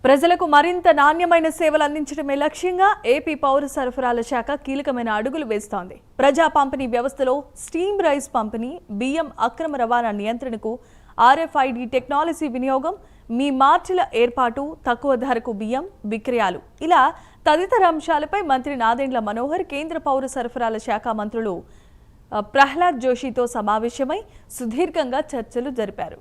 ప్రజలకు మరింత నాణ్యమైన సేవలు అందించడమే లక్ష్యంగా ఏపీ పౌర సరఫరాల శాఖ కీలకమైన అడుగులు వేస్తోంది. ప్రజా పంపిణీ వ్యవస్థలో స్టీమ్ రైస్ పంపిణీ, బియ్యం అక్రమ రవాణా నియంత్రణకు ఆర్ఎఫ్ఐడి టెక్నాలజీ వినియోగం, మీ మార్చిల ఏర్పాటు, తక్కువ ధరకు బియ్యం విక్రయాలు ఇలా తదితర అంశాలపై మంత్రి నాదెండ్ల మనోహర్ కేంద్ర పౌర సరఫరాల శాఖ మంత్రులు ప్రహ్లాద్ జోషితో సమావేశమై సుదీర్ఘంగా చర్చలు జరిపారు.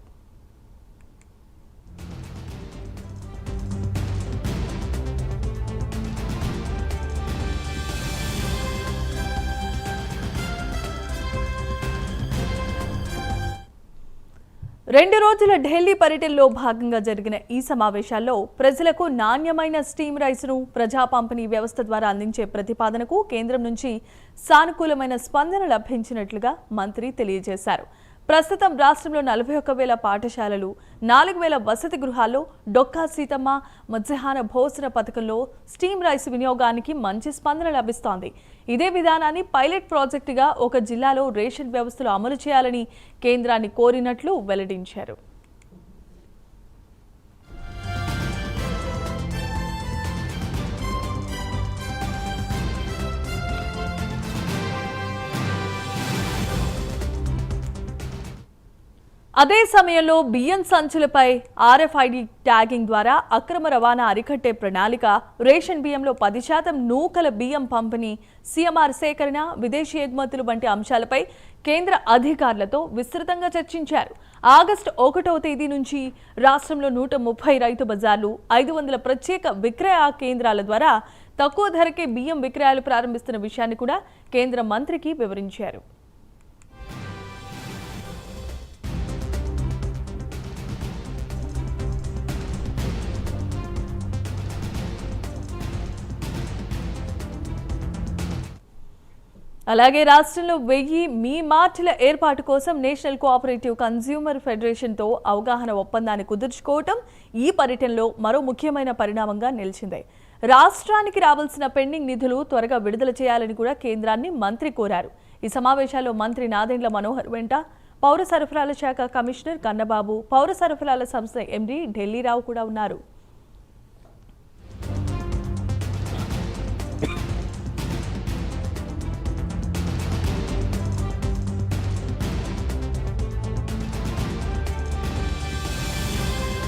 రెండు రోజుల ఢిల్లీ పర్యటనలో భాగంగా జరిగిన ఈ సమావేశాల్లో ప్రజలకు నాణ్యమైన స్టీమ్ రైస్ను ప్రజా పంపిణీ వ్యవస్థ ద్వారా అందించే ప్రతిపాదనకు కేంద్రం నుంచి సానుకూలమైన స్పందన లభించినట్లుగా మంత్రి తెలియజేశారు. ప్రస్తుతం రాష్ట్రంలో 41,000 పాఠశాలలు, 4,000 వసతి గృహాల్లో డొక్కా సీతమ్మ మధ్యాహ్న భోజన పథకంలో స్టీమ్ రైస్ వినియోగానికి మంచి స్పందన లభిస్తోంది. ఇదే విధానాన్ని పైలట్ ప్రాజెక్టుగా ఒక జిల్లాలో రేషన్ వ్యవస్థలో అమలు చేయాలని కేంద్రాన్ని కోరినట్లు వెల్లడించారు. అదే సమయంలో బియ్యం సంచులపై ఆర్ఎఫ్ఐడి ట్యాగింగ్ ద్వారా అక్రమ రవాణా అరికట్టే ప్రణాళిక, రేషన్ బియ్యంలో 10% నూకల బియ్యం పంపిణీ, సీఎంఆర్ సేకరణ, విదేశీ ఎగుమతులు వంటి అంశాలపై కేంద్ర అధికారులతో విస్తృతంగా చర్చించారు. ఆగస్టు 1వ తేదీ నుంచి రాష్ట్రంలో 130 రైతు బజార్లు, 500 ప్రత్యేక విక్రయ కేంద్రాల ద్వారా తక్కువ ధరకే బియ్యం విక్రయాలు ప్రారంభిస్తున్న విషయాన్ని కూడా కేంద్ర మంత్రికి వివరించారు. అలాగే రాష్ట్రంలో 1000 మీ మార్చిల ఏర్పాటు కోసం నేషనల్ కోఆపరేటివ్ కన్స్యూమర్ ఫెడరేషన్తో అవగాహన ఒప్పందాన్ని కుదుర్చుకోవటం ఈ పర్యటనలో మరో ముఖ్యమైన పరిణామంగా నిలిచింది. రాష్ట్రానికి రావాల్సిన పెండింగ్ నిధులు త్వరగా విడుదల చేయాలని కూడా కేంద్రాన్ని మంత్రి కోరారు. ఈ సమావేశాల్లో మంత్రి నాదెండ్ల మనోహర్ వెంట పౌర సరఫరాల శాఖ కమిషనర్ కన్నబాబు, పౌర సరఫరాల సంస్థ ఎండీ ఢిల్లీరావు కూడా ఉన్నారు.